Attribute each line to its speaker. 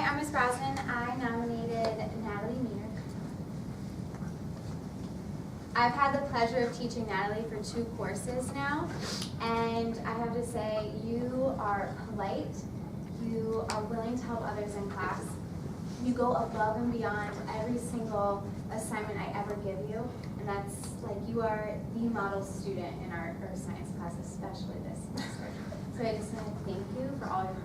Speaker 1: Hi, I'm Ms. Brosnan. I nominated Natalie Meir. I've had the pleasure of teaching Natalie for 2 courses now, and I have to say, you are polite, you are willing to help others in class, you go above and beyond every single assignment I ever give you, and that's like, you are the model student in our earth science class, especially this semester. So I just want to thank you for all your